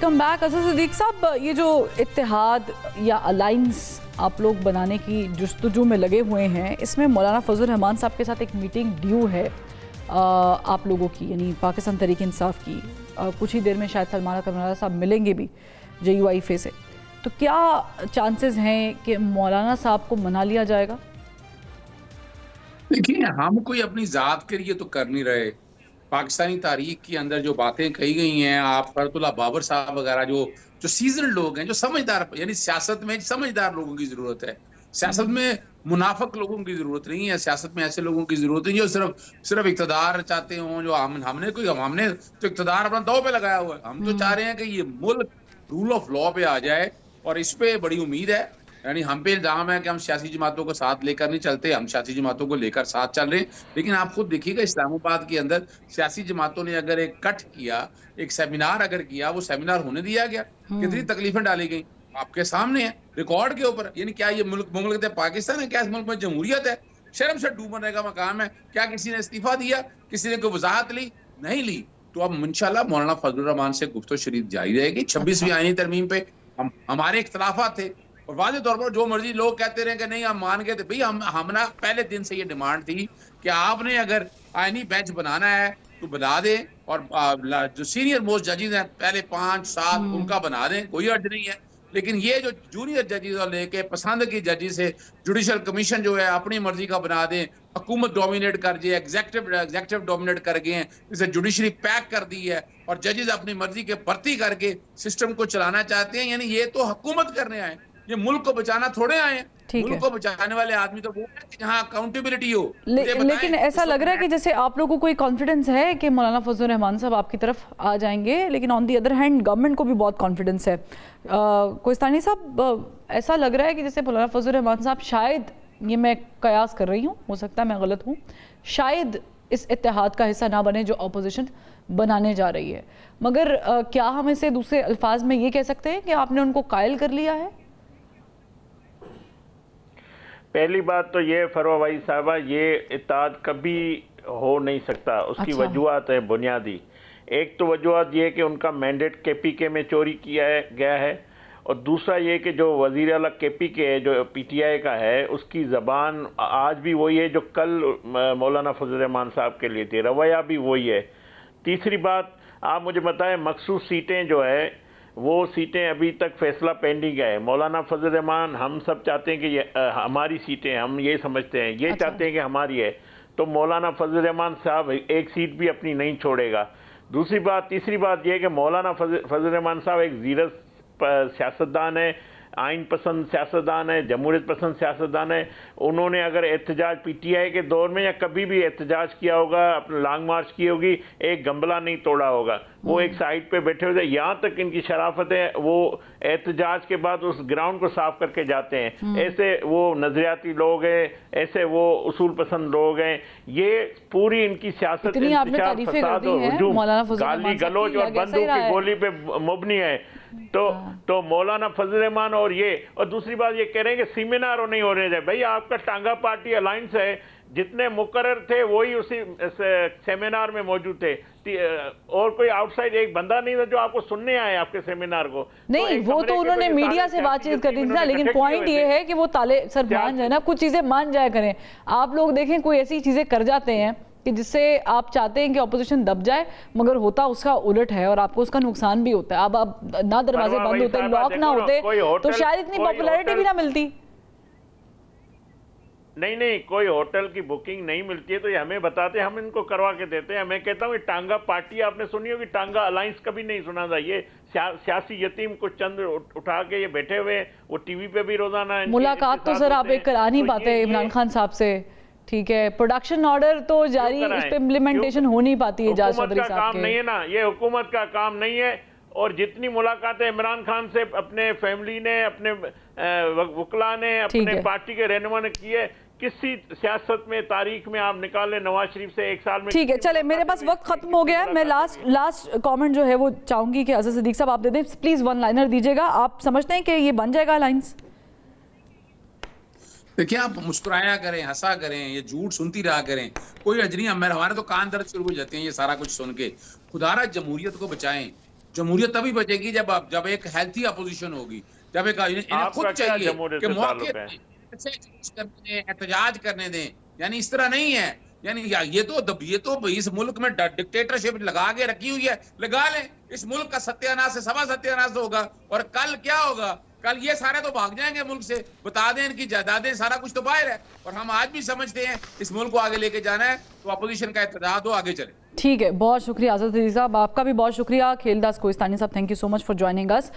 Welcome back. Asad Siddiqui साहब, ये जो इत्तेहाद या अलाइंस आप लोग बनाने की जुस्तजू में लगे हुए हैं, इसमें मौलाना फजल रहमान साहब के साथ एक मीटिंग ड्यू है आप लोगों की, यानी पाकिस्तान तहरीक इंसाफ की। कुछ ही देर में शायद सलमान करमनाला साहब मिलेंगे भी JUIFA से, तो क्या चांसेस हैं कि मौलाना साहब को मना लिया जाएगा? देखिए, हम कोई अपनी ज़ात के लिए तो कर नहीं रहे। पाकिस्तानी तारीख के अंदर जो बातें कही गई हैं, आप फरतुल्लाह बाबर साहब वगैरह जो सीजन लोग हैं, जो समझदार, यानी सियासत में समझदार लोगों की जरूरत है। सियासत में मुनाफिक लोगों की जरूरत नहीं है। सियासत में ऐसे लोगों की जरूरत नहीं जो सिर्फ इक़्तिदार चाहते हों। जो हमने तो इक़्तिदार अपना दांव पे लगाया हुआ है। हम तो चाह रहे हैं कि ये मुल्क रूल ऑफ लॉ पे आ जाए, और इस पे बड़ी उम्मीद है। यानी हम पे इल्जाम है कि हम सियासी जमातों को साथ लेकर नहीं चलते। हम सियासी जमातों को लेकर साथ चल रहे हैं, लेकिन आप खुद देखिएगा इस्लामाबाद के अंदर सियासी जमातों ने अगर एक कट किया, एक सेमिनार अगर किया, वो सेमिनार होने दिया गया। कितनी तकलीफें डाली गई आपके सामने है, रिकॉर्ड के ऊपर। यानी क्या ये मुल्क पाकिस्तान है? क्या इस मुल्क में जमहूरियत है? शर्म से डूबने का मकाम है। क्या किसी ने इस्तीफा दिया? किसी ने कोई वजाहत ली? नहीं ली। तो अब इंशाल्लाह मौलाना फजल रहमान से गुफ्तगू शरीफ जारी रहेगी। 26वीं आईनी तरमीम पे हमारे इख्तलाफात थे, और वाज़े तौर पर जो मर्जी लोग कहते रहे कि नहीं हम मान गए थे। भाई हम ना पहले दिन से ये डिमांड थी कि आपने अगर आईनी बेंच बनाना है तो बना दें, और जो सीनियर मोस्ट जजेस हैं पहले 5-7 उनका बना दें, कोई अर्ज नहीं है। लेकिन ये जो जूनियर जजेस और लेके पसंद की जजेस है, जुडिशल कमीशन जो है अपनी मर्जी का बना दें, हुकूमत डोमिनेट कर जाए, एग्जेक्टिव डोमिनेट कर गए हैं, इसे जुडिशरी पैक कर दी है, और जजेस अपनी मर्जी के भर्ती करके सिस्टम को चलाना चाहते हैं। यानी ये तो हुकूमत करने आए, ये मुल्क को बचाना थोड़े आए हैं। मुल्क को बचाने वाले आदमी तो वो है कि जहाँ अकाउंटेबिलिटी हो। लेकिन ऐसा लग रहा है कि जैसे आप लोगों को कोई कॉन्फिडेंस है कि मौलाना फजल रहमान साहब आपकी तरफ आ जाएंगे, लेकिन on the other hand government को भी बहुत कॉन्फिडेंस है। कोहिस्तानी साहब, ऐसा लग रहा है कि जैसे मौलाना फजल रहमान साहब शायद, ये मैं कयास कर रही हूँ, हो सकता है मैं गलत हूँ, शायद इस इत्तेहाद का हिस्सा ना बने जो अपोजिशन बनाने जा रही है। मगर क्या हम इसे दूसरे अल्फाज में ये कह सकते हैं कि आपने उनको कायल कर लिया है? पहली बात तो ये फरवा भाई साहबा, ये इत्तेहाद कभी हो नहीं सकता। उसकी वजूहत है बुनियादी। एक तो वजूहत ये कि उनका मैंडेट KPK में चोरी किया गया है, और दूसरा ये कि जो वज़ीर आला KPK है, जो PTI का है, उसकी ज़बान आज भी वही है जो कल मौलाना फजल रहमान साहब के लिए थी, रवैया भी वही है। तीसरी बात, आप मुझे बताएं, मखसूस सीटें जो है वो सीटें अभी तक फैसला पेंडिंग है। मौलाना फजल रहमान, हम सब चाहते हैं कि ये हमारी सीटें, हम ये समझते हैं, ये चाहते हैं कि हमारी है, तो मौलाना फजल रहमान साहब एक सीट भी अपनी नहीं छोड़ेगा। दूसरी बात, तीसरी बात यह कि मौलाना फजल रहमान साहब एक ज़ीरस सियासतदान है, आइन पसंद सियासतदान है, जमहूरियत पसंद सियासतदान है। उन्होंने अगर एहतजाज PTI के दौर में या कभी भी एहतजाज किया होगा, अपने लॉन्ग मार्च की होगी, एक गंबला नहीं तोड़ा होगा। वो एक साइड पे बैठे हुए थे। यहाँ तक इनकी शराफत है, वो एहतजाज के बाद उस ग्राउंड को साफ करके जाते हैं। ऐसे वो नजरियाती लोग हैं, ऐसे वो उसूल पसंद लोग हैं। ये पूरी इनकी सियासत फसाद और हुजूम, गाली गलोच और बंदूक की गोली पे मुबनी है। तो मौलाना फजल रहमान और दूसरी बात ये कह रहे हैं कि सेमिनार नहीं होने जाए। भाई, आपका टांगा पार्टी अलायंस है, जितने मुकर्रर थे वही उसी सेमिनार में मौजूद थे, और कोई आउटसाइड एक बंदा नहीं था जो आपको सुनने आए आपके सेमिनार को। नहीं, वो तो उन्होंने मीडिया से बातचीत कर दी थी ना, लेकिन पॉइंट ये है कि वो ताले सर मान जाए ना, कुछ चीजें मान जाया करें। आप लोग देखें, कोई ऐसी चीजें कर जाते हैं कि जिससे आप चाहते हैं कि अपोजिशन दब जाए, मगर होता उसका उलट है, और आपको उसका नुकसान भी होता है। अब ना दरवाजे बंद होते, लॉक ना होते, तो शायद इतनी पॉपुलैरिटी भी ना मिलती। नहीं, कोई होटल की बुकिंग नहीं मिलती है तो ये हमें बताते, हम इनको करवा के देते हैं। मैं कहता हूँ टांगा पार्टी आपने सुनी होगी, टांगा अलायंस कभी नहीं सुना था। ये सियासी यतीम को चंद उठा के ये बैठे हुए, वो टीवी पे भी रोजाना मुलाकात तो सर आप एक करा नहीं पाते इमरान खान साहब से, ठीक है, प्रोडक्शन ऑर्डर तो जारी, उस पे इम्प्लीमेंटेशन हो नहीं पाती है। हुकूमत का काम नहीं है ना, ये हुकूमत का काम नहीं है। और जितनी मुलाकातें इमरान खान से अपने फैमिली ने, अपने वकला ने, अपने पार्टी के रहनुमा ने की है, किसी सियासत में तारीख में आप निकाले नवाज शरीफ से एक साल में। ठीक है, चले, मेरे पास वक्त खत्म हो गया है। मैं लास्ट कमेंट जो है वो चाहूंगी कि असद सिद्दीकी साहब आप दे दें, प्लीज वन लाइनर दीजिएगा। आप समझते हैं कि ये बन जाएगा अलायंस? देखिए, आप मुस्कुराया करें, हंसा करें, ये झूठ सुनती रहा करें, कोई अजनी। हमारे तो कान दर्द शुरू हो जाते हैं ये सारा कुछ सुन के। खुदारा जमहूरियत को बचाएं। जमहूरियत तभी बचेगी जब एक हेल्थी अपोजिशन होगी, जब एक इन्हें आपका खुद क्या चाहिए जमहूरियत कि से मौके ताल्लुक है? पे एहतजाज करने दें, यानी इस तरह नहीं है। यानी ये तो इस मुल्क में डिक्टेटरशिप लगा के रखी हुई है, लगा लें। इस मुल्क का सत्यानाश है, सभा सत्यानाश होगा। और कल क्या होगा, कल ये सारे तो भाग जाएंगे मुल्क से, बता दें इनकी जायदादें, सारा कुछ तो बाहर है। और हम आज भी समझते हैं इस मुल्क को आगे लेके जाना है तो अपोजिशन का इत्तेहाद हो, आगे चले। ठीक है, बहुत शुक्रिया आज़ाद अजीज साहब, आपका भी बहुत शुक्रिया। खेलदास कोहिस्तानी साहब, thank you so much for joining us.